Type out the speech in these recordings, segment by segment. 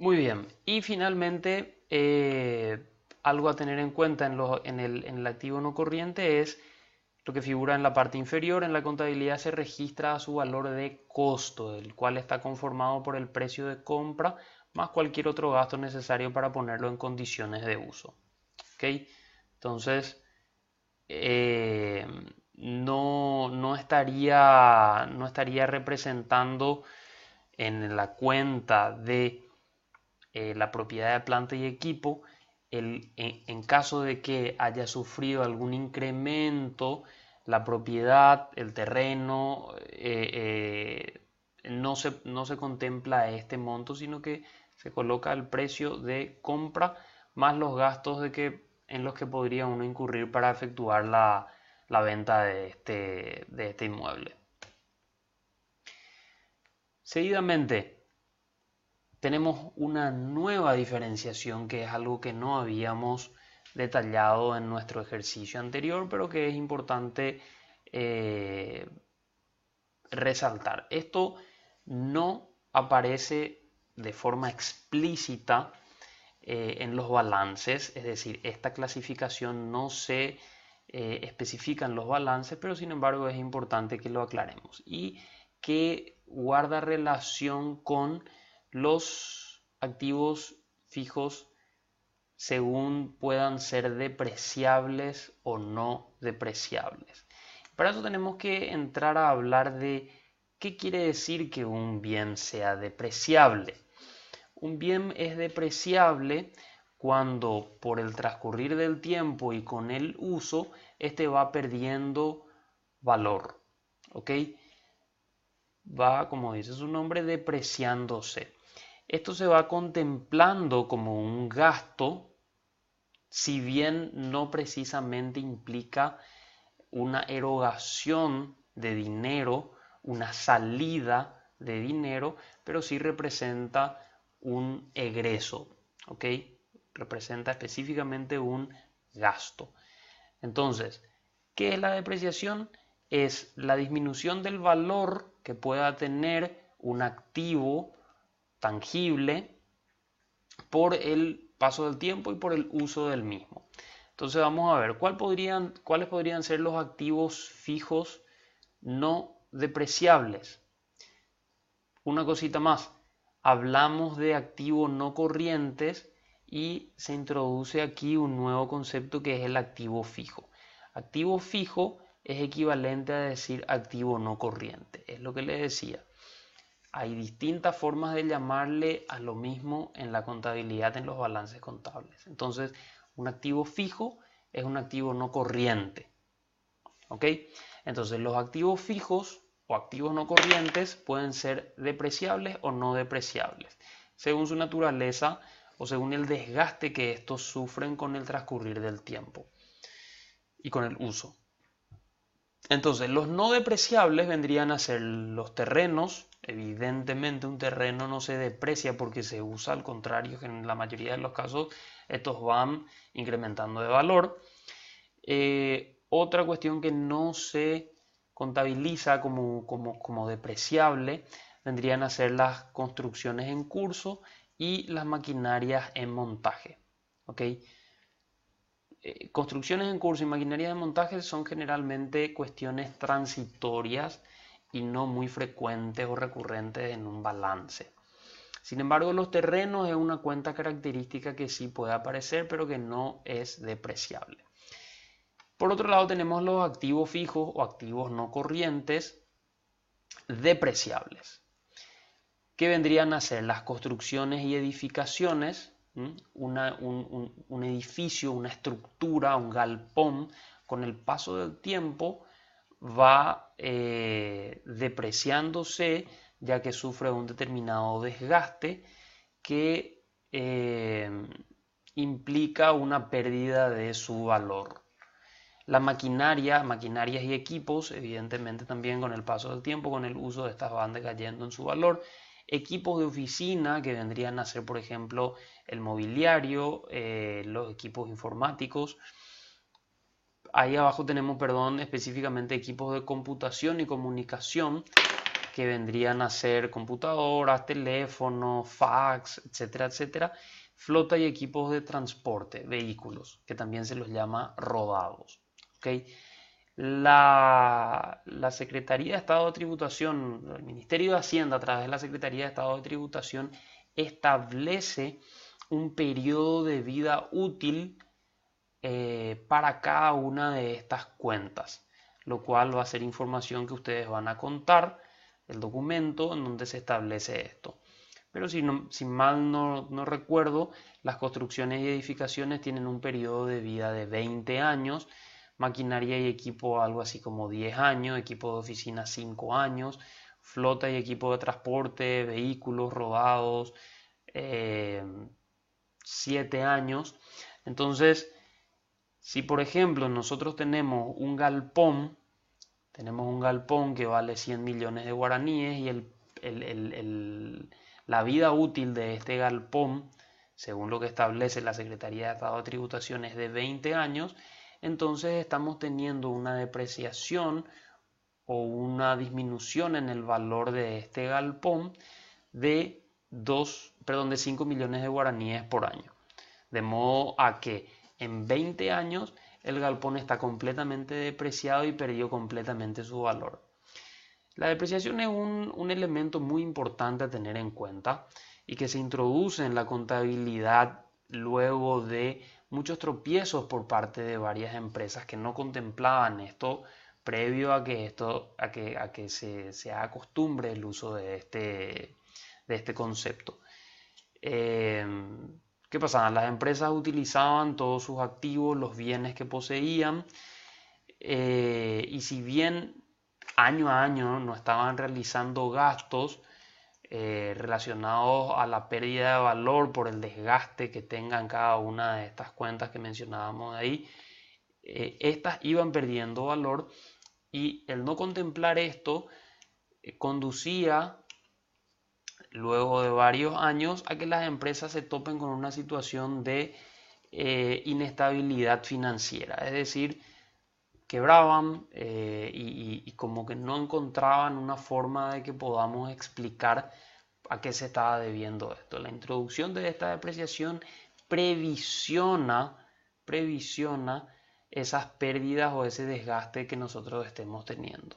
Muy bien. Y finalmente, algo a tener en cuenta en el activo no corriente es lo que figura en la parte inferior. En la contabilidad se registra su valor de costo, el cual está conformado por el precio de compra más cualquier otro gasto necesario para ponerlo en condiciones de uso. ¿Ok? Entonces, eh, no estaría representando en la cuenta de la propiedad de planta y equipo, en caso de que haya sufrido algún incremento, la propiedad, el terreno, no se contempla este monto, sino que se coloca el precio de compra más los gastos en los que podría uno incurrir para efectuar la venta de este inmueble. Seguidamente, tenemos una nueva diferenciación que es algo que no habíamos detallado en nuestro ejercicio anterior, pero que es importante eh, resaltar. Esto no aparece de forma explícita en los balances, es decir, esta clasificación no se especifica en los balances, pero sin embargo es importante que lo aclaremos y que guarda relación con los activos fijos según puedan ser depreciables o no depreciables. Para eso tenemos que entrar a hablar de qué quiere decir que un bien sea depreciable. Un bien es depreciable cuando por el transcurrir del tiempo y con el uso, este va perdiendo valor. ¿Ok? Va, como dice su nombre, depreciándose. Esto se va contemplando como un gasto, si bien no precisamente implica una erogación de dinero, una salida de dinero, pero sí representa un egreso, ¿ok? Representa específicamente un gasto. Entonces, ¿qué es la depreciación? Es la disminución del valor que pueda tener un activo tangible por el paso del tiempo y por el uso del mismo. Entonces vamos a ver cuáles podrían ser los activos fijos no depreciables. Una cosita más, hablamos de activos no corrientes y se introduce aquí un nuevo concepto que es el activo fijo. Activo fijo es equivalente a decir activo no corriente, es lo que le decía. Hay distintas formas de llamarle a lo mismo en la contabilidad, en los balances contables. Entonces, un activo fijo es un activo no corriente. ¿Ok? Entonces, los activos fijos o activos no corrientes pueden ser depreciables o no depreciables, según su naturaleza o según el desgaste que estos sufren con el transcurrir del tiempo y con el uso. Entonces, los no depreciables vendrían a ser los terrenos. Evidentemente, un terreno no se deprecia porque se usa, al contrario, que en la mayoría de los casos estos van incrementando de valor. Otra cuestión que no se contabiliza como depreciable vendrían a ser las construcciones en curso y las maquinarias en montaje. ¿Ok? Construcciones en curso y maquinaria de montaje son generalmente cuestiones transitorias y no muy frecuentes o recurrentes en un balance. Sin embargo, los terrenos es una cuenta característica que sí puede aparecer, pero que no es depreciable. Por otro lado, tenemos los activos fijos o activos no corrientes depreciables, que vendrían a ser las construcciones y edificaciones. Un edificio, una estructura, un galpón, con el paso del tiempo va depreciándose, ya que sufre un determinado desgaste que implica una pérdida de su valor. La maquinarias y equipos, evidentemente también con el paso del tiempo, con el uso de estas van decayendo en su valor. Equipos de oficina que vendrían a ser, por ejemplo, el mobiliario, los equipos informáticos. Ahí abajo tenemos, perdón, específicamente equipos de computación y comunicación que vendrían a ser computadoras, teléfonos, fax, etcétera, etcétera. Flota y equipos de transporte, vehículos, que también se los llama rodados. ¿Okay? La Secretaría de Estado de Tributación, el Ministerio de Hacienda a través de la Secretaría de Estado de Tributación establece un periodo de vida útil para cada una de estas cuentas, lo cual va a ser información que ustedes van a contar, el documento en donde se establece esto. Pero si mal no recuerdo, las construcciones y edificaciones tienen un periodo de vida de 20 años, maquinaria y equipo algo así como 10 años, equipo de oficina 5 años, flota y equipo de transporte, vehículos rodados 7 años. Entonces, si por ejemplo nosotros tenemos un galpón que vale 100 millones de guaraníes y la vida útil de este galpón, según lo que establece la Secretaría de Estado de Tributación, es de 20 años, entonces estamos teniendo una depreciación o una disminución en el valor de este galpón de 5 millones de guaraníes por año. De modo a que en 20 años el galpón está completamente depreciado y perdió completamente su valor. La depreciación es un elemento muy importante a tener en cuenta y que se introduce en la contabilidad luego de muchos tropiezos por parte de varias empresas que no contemplaban esto previo a que se haga costumbre el uso de este concepto. ¿Qué pasaba? Las empresas utilizaban todos sus activos, los bienes que poseían, y si bien año a año no estaban realizando gastos relacionados a la pérdida de valor por el desgaste que tengan cada una de estas cuentas que mencionábamos ahí, estas iban perdiendo valor, y el no contemplar esto conducía luego de varios años a que las empresas se topen con una situación de inestabilidad financiera, es decir, quebraban y como que no encontraban una forma de que podamos explicar a qué se estaba debiendo esto. La introducción de esta depreciación previsiona esas pérdidas o ese desgaste que nosotros estemos teniendo.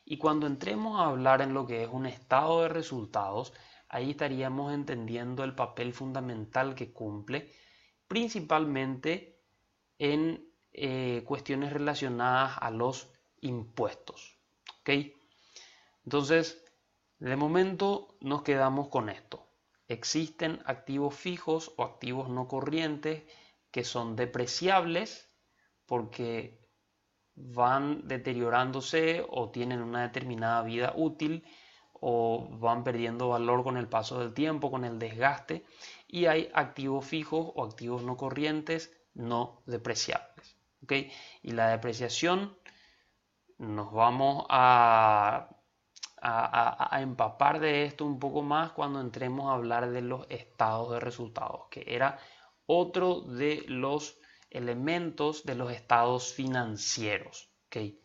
Y cuando entremos a hablar en lo que es un estado de resultados, ahí estaríamos entendiendo el papel fundamental que cumple, principalmente en cuestiones relacionadas a los impuestos. ¿Okay? Entonces, de momento nos quedamos con esto. Existen activos fijos o activos no corrientes que son depreciables porque van deteriorándose o tienen una determinada vida útil o van perdiendo valor con el paso del tiempo, con el desgaste, y hay activos fijos o activos no corrientes no depreciables. ¿Okay? Y la depreciación nos vamos a empapar de esto un poco más cuando entremos a hablar de los estados de resultados, que era otro de los elementos de los estados financieros. ¿Okay?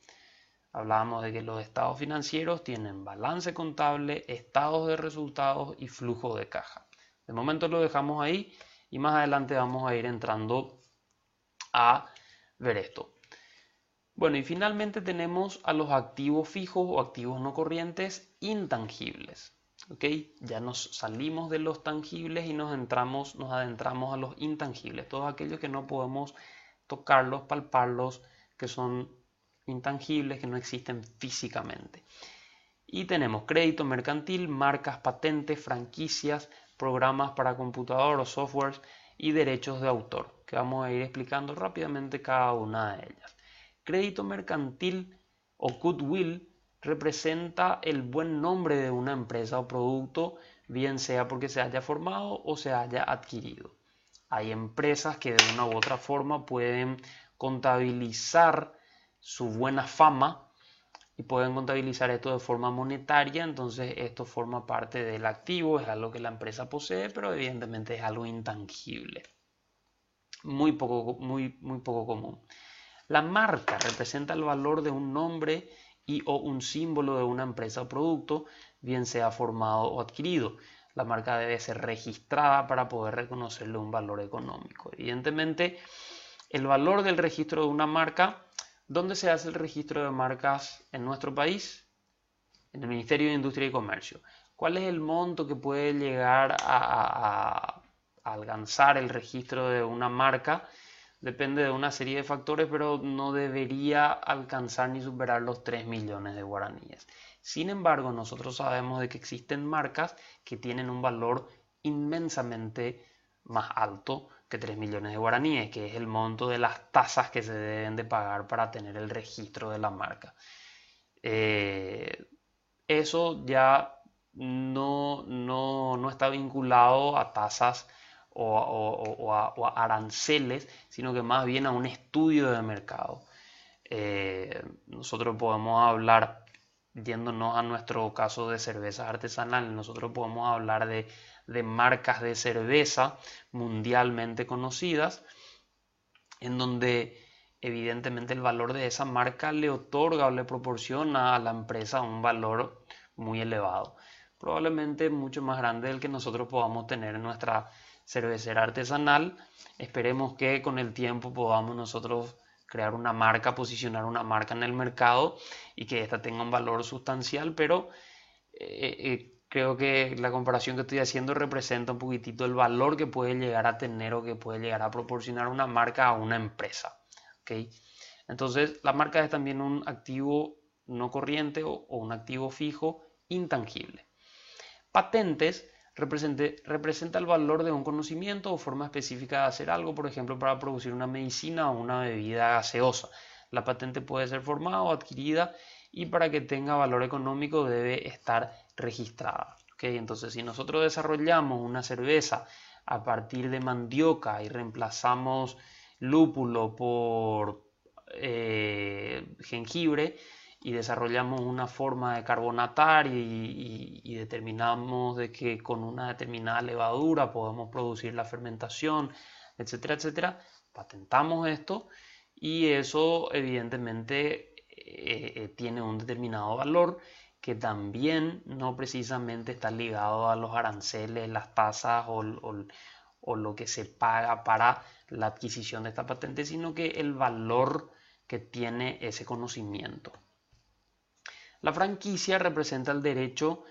Hablábamos de que los estados financieros tienen balance contable, estados de resultados y flujo de caja. De momento lo dejamos ahí y más adelante vamos a ir entrando a ver esto. Bueno, y finalmente tenemos a los activos fijos o activos no corrientes intangibles. ¿Okay? Ya nos salimos de los tangibles y nos adentramos a los intangibles, todos aquellos que no podemos tocarlos, palparlos, que son intangibles, que no existen físicamente. Y tenemos crédito mercantil, marcas, patentes, franquicias, programas para computador o softwares y derechos de autor, que vamos a ir explicando rápidamente cada una de ellas. Crédito mercantil o goodwill representa el buen nombre de una empresa o producto, bien sea porque se haya formado o se haya adquirido. Hay empresas que de una u otra forma pueden contabilizar su buena fama y pueden contabilizar esto de forma monetaria, entonces esto forma parte del activo, es algo que la empresa posee, pero evidentemente es algo intangible, muy poco común. La marca representa el valor de un nombre y o un símbolo de una empresa o producto, bien sea formado o adquirido. La marca debe ser registrada para poder reconocerle un valor económico. Evidentemente, el valor del registro de una marca, ¿dónde se hace el registro de marcas en nuestro país? En el Ministerio de Industria y Comercio. ¿Cuál es el monto que puede llegar a alcanzar el registro de una marca? Depende de una serie de factores, pero no debería alcanzar ni superar los 3 millones de guaraníes. Sin embargo, nosotros sabemos de que existen marcas que tienen un valor inmensamente más alto que 3 millones de guaraníes, que es el monto de las tasas que se deben de pagar para tener el registro de la marca. Eso ya no está vinculado a tasas o a aranceles, sino que más bien a un estudio de mercado. Nosotros podemos hablar, yéndonos a nuestro caso de cervezas artesanales, nosotros podemos hablar de marcas de cerveza mundialmente conocidas, en donde evidentemente el valor de esa marca le otorga o le proporciona a la empresa un valor muy elevado, probablemente mucho más grande del que nosotros podamos tener en nuestra cervecera artesanal. Esperemos que con el tiempo podamos nosotros crear una marca, posicionar una marca en el mercado y que ésta tenga un valor sustancial, pero creo que la comparación que estoy haciendo representa un poquitito el valor que puede llegar a tener o que puede llegar a proporcionar una marca a una empresa. ¿Okay? Entonces, la marca es también un activo no corriente o un activo fijo intangible. Patentes representa el valor de un conocimiento o forma específica de hacer algo, por ejemplo, para producir una medicina o una bebida gaseosa. La patente puede ser formada o adquirida y para que tenga valor económico debe estar registrada. ¿Okay? Entonces, si nosotros desarrollamos una cerveza a partir de mandioca y reemplazamos lúpulo por jengibre y desarrollamos una forma de carbonatar y determinamos de que con una determinada levadura podemos producir la fermentación, etcétera, etcétera, patentamos esto y eso evidentemente tiene un determinado valor que también no precisamente está ligado a los aranceles, las tasas o lo que se paga para la adquisición de esta patente, sino que el valor que tiene ese conocimiento. La franquicia representa el derecho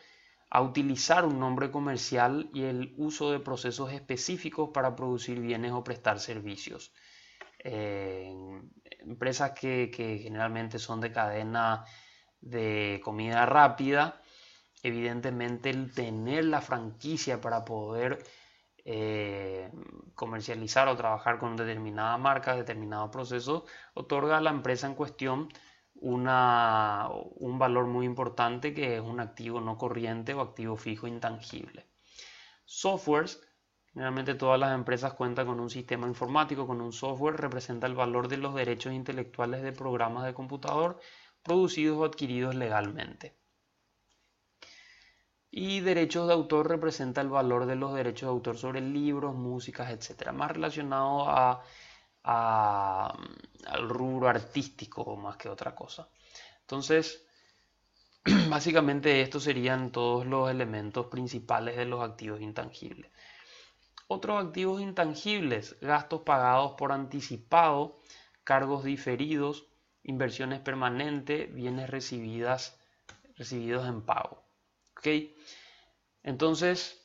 a utilizar un nombre comercial y el uso de procesos específicos para producir bienes o prestar servicios. Empresas que generalmente son de cadena de comida rápida, evidentemente el tener la franquicia para poder comercializar o trabajar con determinada marca, determinado proceso, otorga a la empresa en cuestión un valor muy importante que es un activo no corriente o activo fijo intangible. Softwares, generalmente todas las empresas cuentan con un sistema informático, con un software, representa el valor de los derechos intelectuales de programas de computador producidos o adquiridos legalmente. Y derechos de autor representa el valor de los derechos de autor sobre libros, músicas, etc. Más relacionado al rubro artístico más que otra cosa. Entonces, básicamente estos serían todos los elementos principales de los activos intangibles. Otros activos intangibles: gastos pagados por anticipado, cargos diferidos, inversiones permanentes, bienes recibidos en pago. ¿Okay? Entonces,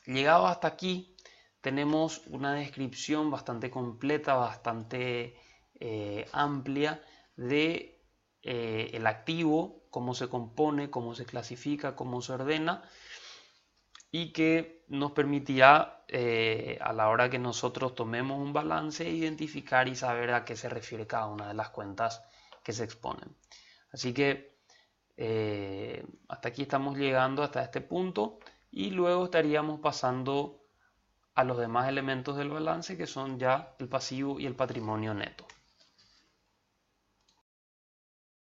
llegado hasta aquí, tenemos una descripción bastante completa, bastante amplia de el activo, cómo se compone, cómo se clasifica, cómo se ordena, y que nos permitirá a la hora que nosotros tomemos un balance identificar y saber a qué se refiere cada una de las cuentas que se exponen. Así que hasta aquí estamos llegando, hasta este punto, y luego estaríamos pasando a los demás elementos del balance, que son ya el pasivo y el patrimonio neto.